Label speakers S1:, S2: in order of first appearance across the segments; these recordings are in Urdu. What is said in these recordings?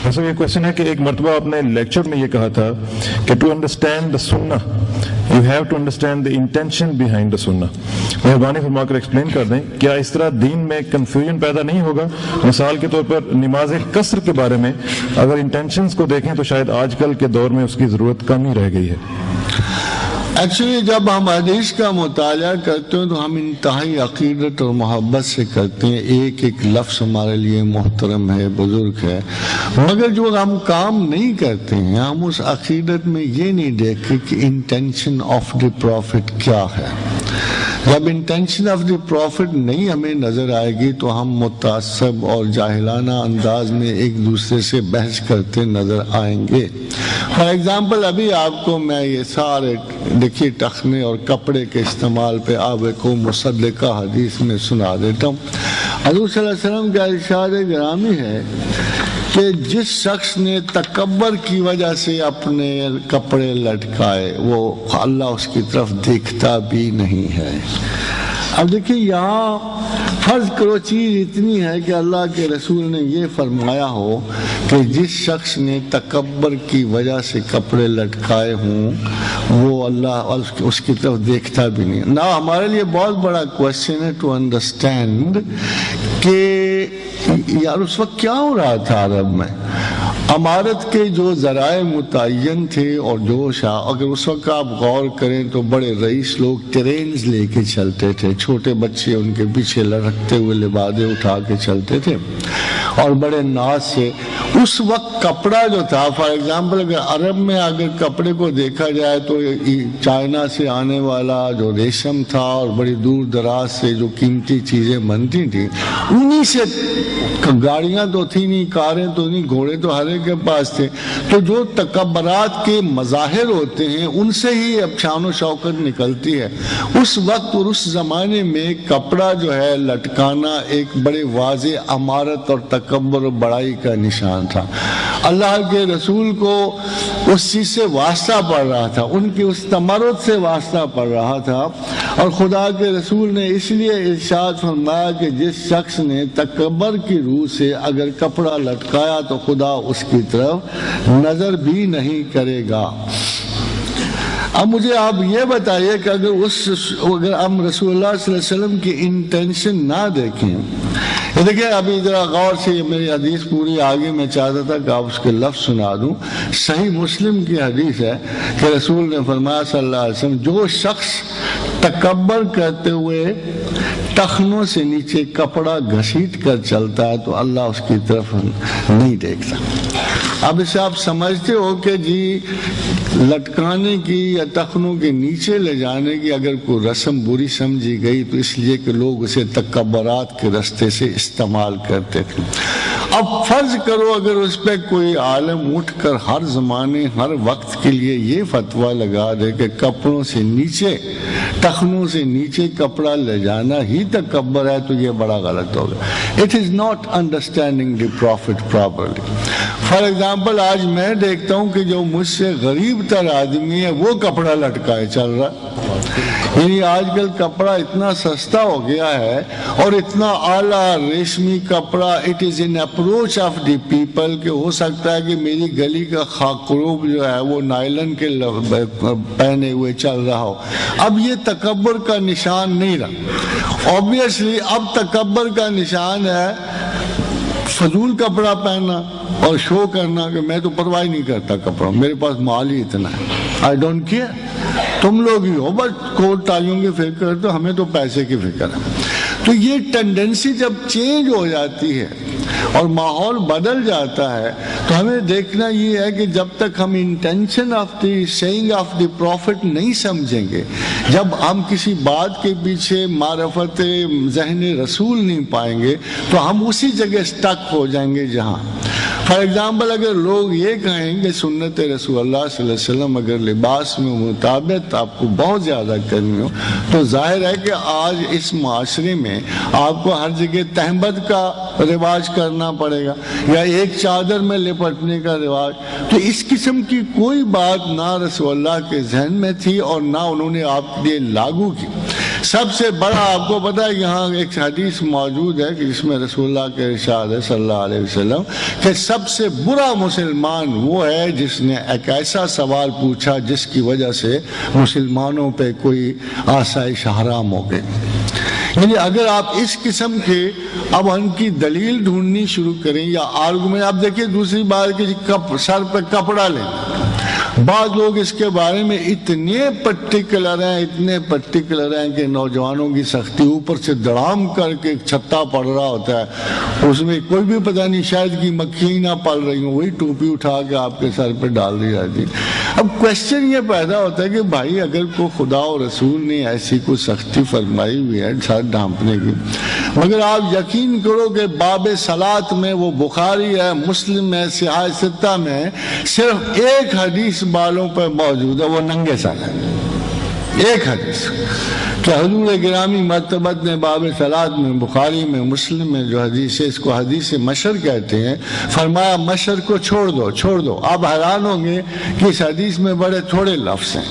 S1: ایسا یہ کوشچن ہے کہ ایک مرتبہ آپ نے لیکچر میں یہ کہا تھا کہ ٹو انڈرسٹینڈ دا سنہ you have to understand the intention behind the سنہ. مہربانی فرما کر ایکسپلین کر دیں کیا اس طرح دین میں کنفیوژن پیدا نہیں ہوگا؟ مثال کے طور پر نماز قصر کے بارے میں اگر انٹینشنز کو دیکھیں تو شاید آج کل کے دور میں اس کی ضرورت کم ہی رہ گئی ہے.
S2: ایکچولی جب ہم حدیث کا مطالعہ کرتے ہیں تو ہم انتہائی عقیدت اور محبت سے کرتے ہیں. ایک ایک لفظ ہمارے لیے محترم ہے, بزرگ ہے, مگر جو ہم کام نہیں کرتے ہیں ہم اس عقیدت میں یہ نہیں دیکھتے کہ انٹینشن آف دی پروفٹ کیا ہے. جب انٹینشن آف دی پروفٹ نہیں ہمیں نظر آئے گی تو ہم متعصب اور جاہلانہ انداز میں ایک دوسرے سے بحث کرتے نظر آئیں گے. فار ایگزامپل ابھی آپ کو میں یہ سارے دیکھیے ٹخنے اور کپڑے کے استعمال پہ آپ کو مصدقہ حدیث میں سنا دیتا ہوں. حضور صلی اللہ علیہ وسلم کا ارشاد گرامی ہے کہ جس شخص نے تکبر کی وجہ سے اپنے کپڑے لٹکائے وہ اللہ اس کی طرف دیکھتا بھی نہیں ہے. اب دیکھیے یہاں فرض کرو چیز اتنی ہے کہ اللہ کے رسول نے یہ فرمایا ہو کہ جس شخص نے تکبر کی وجہ سے کپڑے لٹکائے ہوں وہ اللہ اس کی طرف دیکھتا بھی نہیں. نہ ہمارے لیے بہت بڑا کوشچن ہے ٹو انڈرسٹینڈ کہ یار اس وقت کیا ہو رہا تھا عرب میں. عمارت کے جو ذرائع متعین تھے اور جوش اگر اس وقت آپ غور کریں تو بڑے رئیس لوگ ٹرینز لے کے چلتے تھے, چھوٹے بچے ان کے پیچھے لڑکتے ہوئے لبادے اٹھا کے چلتے تھے اور بڑے ناز سے. اس وقت کپڑا جو تھا فار ایگزامپل اگر عرب میں اگر کپڑے کو دیکھا جائے تو چائنا سے آنے والا جو ریشم تھا اور بڑی دور دراز سے جو قیمتی چیزیں بنتی تھیں انہی سے, گاڑیاں تو تھی نہیں, کاریں تو نہیں, گھوڑے تو ہر ایک کے پاس تھے, تو جو تکبرات کے مظاہر ہوتے ہیں ان سے ہی اب شان و شوکت نکلتی ہے. اس وقت اور اس زمانے میں کپڑا جو ہے لٹکانا ایک بڑے واضح عمارت اور تکبر و بڑائی کا نشان تھا. اللہ کے رسول کو اس چیز سے واسطہ پڑ رہا تھا, ان کی اس تمرد سے واسطہ پڑ رہا تھا, اور خدا کے رسول نے اس لیے ارشاد فرمایا کہ جس شخص نے تکبر کی روح سے اگر کپڑا لٹکایا تو خدا اس کی طرف نظر بھی نہیں کرے گا. اب مجھے آپ یہ بتائیے کہ اگر ہم رسول اللہ صلی اللہ علیہ وسلم کی انٹینشن نہ دیکھیں, دیکھیں ابھی ذرا غور سے میری حدیث پوری آگے میں چاہتا تھا کہ آپ اس کے لفظ سنا دوں. صحیح مسلم کی حدیث ہے کہ رسول نے فرمایا صلی اللہ علیہ وسلم جو شخص تکبر کرتے ہوئے ٹخنوں سے نیچے کپڑا گھسیٹ کر چلتا ہے تو اللہ اس کی طرف نہیں دیکھتا. اب اسے آپ سمجھتے ہو کہ جی لٹکانے کی یا ٹخنوں کے نیچے لے جانے کی اگر کوئی رسم بری سمجھی گئی تو اس لیے کہ لوگ اسے تکبرات کے رستے سے استعمال کرتے تھے. اب فرض کرو اگر اس پہ کوئی عالم اٹھ کر ہر زمانے ہر وقت کے لیے یہ فتویٰ لگا دے کہ کپڑوں سے نیچے, ٹخنوں سے نیچے کپڑا لے جانا ہی تکبر ہے تو یہ بڑا غلط ہوگا. It is not understanding the prophet properly. For example آج میں دیکھتا ہوں کہ جو مجھ سے غریب تر آدمی ہے وہ کپڑا لٹکائے چل رہا. یعنی آج کل کپڑا اتنا سستا ہو گیا ہے اور اتنا اعلیٰ ریشمی کپڑا, it is in approach of the people کہ ہو سکتا ہے کہ میری گلی کا خاکروب جو ہے وہ نائلن کے پہنے ہوئے چل رہا ہو. اب یہ تکبر کا نشان نہیں رہا. obviously اب تکبر کا نشان ہے فضول کپڑا پہننا اور شو کرنا کہ میں تو پرواہ نہیں کرتا کپڑا, میرے پاس مال ہی اتنا ہے, آئی ڈونٹ کیئر, تم لوگ ہی ہو بس کوٹ ٹائیوں کی فکر تو ہمیں تو پیسے کی فکر ہے. تو یہ ٹینڈنسی جب چینج ہو جاتی ہے اور ماحول بدل جاتا ہے تو ہمیں دیکھنا یہ ہے کہ جب تک ہم intention of the seeing of the prophet نہیں سمجھیں گے, جب ہم کسی بات کے پیچھے معرفت ذہن رسول نہیں پائیں گے تو ہم اسی جگہ سٹک ہو جائیں گے جہاں. فار ایگزامپل اگر لوگ یہ کہیں کہ سنت رسول اللہ صلی اللہ علیہ وسلم اگر لباس میں مطابقت آپ کو بہت زیادہ کرنی ہو تو ظاہر ہے کہ آج اس معاشرے میں آپ کو ہر جگہ تہمت کا رواج کرنا پڑے گا یا ایک چادر میں لپٹنے کا رواج. تو اس قسم کی کوئی بات نہ رسول اللہ کے ذہن میں تھی اور نہ انہوں نے آپ کے لیے لاگو کی. سب سے بڑا آپ کو پتا ہے یہاں ایک حدیث موجود ہے کہ جس میں رسول اللہ کے ارشاد ہے صلی اللہ علیہ وسلم کہ سب سے برا مسلمان وہ ہے جس نے ایک ایسا سوال پوچھا جس کی وجہ سے مسلمانوں پہ کوئی آسائش حرام ہو گئی. یعنی اگر آپ اس قسم کے اب ان کی دلیل ڈھونڈنی شروع کریں یا آرگومنٹ، آپ دیکھیں دوسری بات کہ سر پہ کپڑا لیں. بعض لوگ اس کے بارے میں اتنے پرٹیکولر ہیں کہ نوجوانوں کی سختی اوپر سے دڑام کر کے چھتا پڑ رہا ہوتا ہے، اس میں کوئی بھی پتہ نہیں شاید کی مکھی نہ پل رہی ہوں، وہی ٹوپی اٹھا کے آپ کے سر پہ ڈال دی جاتی. اب کوشچن یہ پیدا ہوتا ہے کہ بھائی اگر کوئی خدا و رسول نے ایسی کوئی سختی فرمائی ہوئی ہے سر ڈھانپنے کی، مگر آپ یقین کرو کہ باب صلاۃ میں وہ بخاری ہے، مسلم میں، صحاح ستہ میں صرف ایک حدیث بالوں پہ موجود ہے، وہ ننگے سر ہے. ایک حدیث کہ حضور گرامی مرتبت نے باب صلاۃ میں، بخاری میں، مسلم میں جو حدیث ہے اس کو حدیث مشر کہتے ہیں، فرمایا مشر کو چھوڑ دو. آپ حیران ہوں گے کہ اس حدیث میں بڑے تھوڑے لفظ ہیں،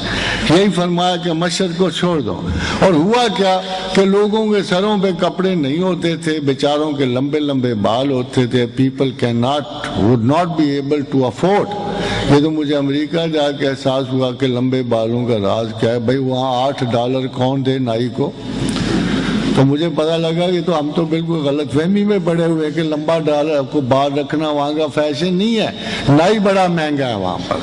S2: یہی فرمایا کہ مشر کو چھوڑ دو. اور ہوا کیا کہ لوگوں کے سروں پہ کپڑے نہیں ہوتے تھے، بیچاروں کے لمبے لمبے بال ہوتے تھے. People would not be able to afford. یہ تو مجھے امریکہ جا کے احساس ہوا کہ لمبے بالوں کا راز کیا ہے. بھائی وہاں $8 کون دے نائی کو؟ تو مجھے پتا لگا کہ تو ہم تو بالکل غلط فہمی میں پڑے ہوئے کہ لمبا ڈالر کو بال رکھنا وہاں کا فیشن نہیں ہے، نائی بڑا مہنگا ہے وہاں پر.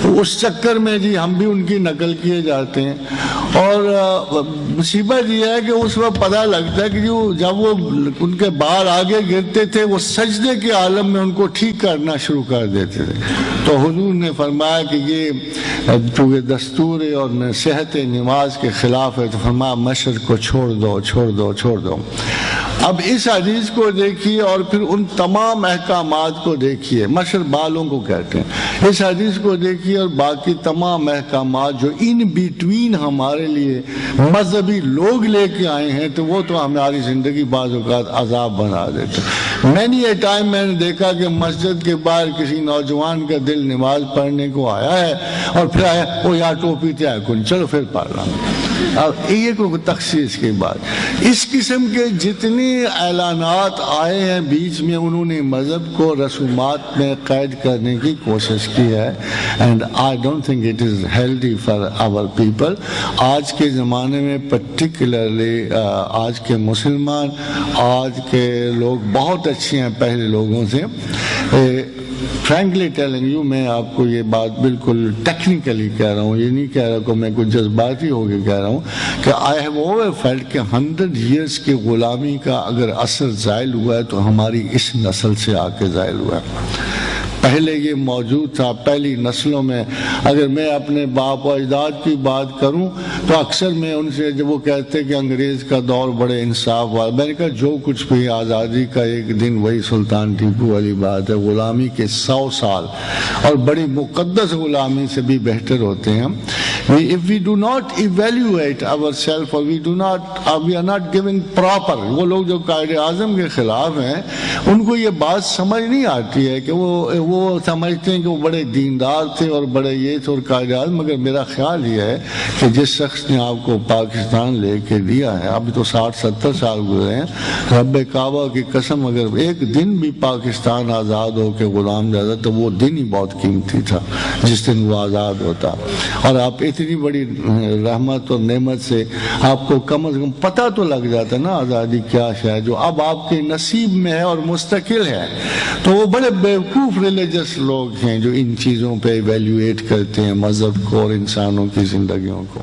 S2: تو اس چکر میں جی ہم بھی ان کی نقل کیے جاتے ہیں. اور مصیبت یہ ہے کہ اس وقت پتہ لگتا ہے کہ جب وہ ان کے بال آگے گرتے تھے وہ سجدے کے عالم میں ان کو ٹھیک کرنا شروع کر دیتے تھے. تو حضور نے فرمایا کہ یہ چونکہ دستور اور صحت نماز کے خلاف ہے، تو فرمایا مشر کو چھوڑ دو. اب اس حدیث کو دیکھیے اور پھر ان تمام احکامات کو دیکھیے. مشر بالوں کو کہتے ہیں. اس حدیث کو دیکھیے اور باقی تمام احکامات جو ان بیٹوین ہمارے لیے مذہبی لوگ لے کے آئے ہیں، تو وہ تو ہماری زندگی بعض اوقات عذاب بنا دیتے. مینی اے ٹائم میں نے دیکھا کہ مسجد کے باہر کسی نوجوان کا دل نماز پڑھنے کو آیا ہے اور پھر آیا وہ یا ٹوپی تھے کن چلو پھر پڑھ رہا ہوں. اب یہ کوئی تخصیص کی بات. اس قسم کے جتنے اعلانات آئے ہیں بیچ میں، انہوں نے مذہب کو رسومات میں قید کرنے کی کوشش کی ہے. And I don't think it is healthy for our people. آج کے زمانے میں پرٹیکولرلی آج کے مسلمان، آج کے لوگ بہت اچھے ہیں پہلے لوگوں سے. فرینکلی ٹیلنگ یو، میں آپ کو یہ بات بالکل ٹیکنیکلی کہہ رہا ہوں، یہ نہیں کہہ رہا کہ میں کچھ جذباتی ہو کے کہہ رہا ہوں کہ آئی ہیو اوور فیلٹ کہ 100 ایئرس کی غلامی کا اگر اثر زائل ہوا ہے تو ہماری اس نسل سے آ کے زائل ہوا ہے. پہلے یہ موجود تھا پہلی نسلوں میں. اگر میں اپنے باپ و اجداد کی بات کروں تو اکثر میں ان سے جب وہ کہتے کہ انگریز کا دور بڑے انصاف والا، میں نے کہا جو کچھ بھی آزادی کا ایک دن وہی سلطان ٹیپو والی بات ہے. غلامی کے 100 سال اور بڑی مقدس غلامی سے بھی بہتر ہوتے ہیں. If we do not evaluate ourselves or we are not giving proper، وہ لوگ جو قائد اعظم کے خلاف ہیں ان کو یہ بات سمجھ نہیں آتی ہے کہ وہ سمجھتے ہیں کہ وہ بڑے دیندار تھے اور بڑے یہ تھے اور قائد اعظم. مگر میرا خیال یہ ہے کہ جس شخص نے آپ کو پاکستان لے کے دیا ہے، ابھی تو 60-70 سال گزرے ہیں، رب کعبہ کی قسم اگر ایک دن بھی پاکستان آزاد ہو کے غلام جاتا تو وہ دن ہی بہت قیمتی تھا جس دن وہ آزاد ہوتا. اور آپ اتنی بڑی رحمت اور نعمت سے آپ کو کم از کم پتہ تو لگ جاتا نا آزادی کیا ہے جو اب آپ کے نصیب میں ہے اور مستقل ہے. تو وہ بڑے بیوقوف ریلیجس لوگ ہیں جو ان چیزوں پہ ایویلیویٹ کرتے ہیں مذہب کو اور انسانوں کی زندگیوں کو.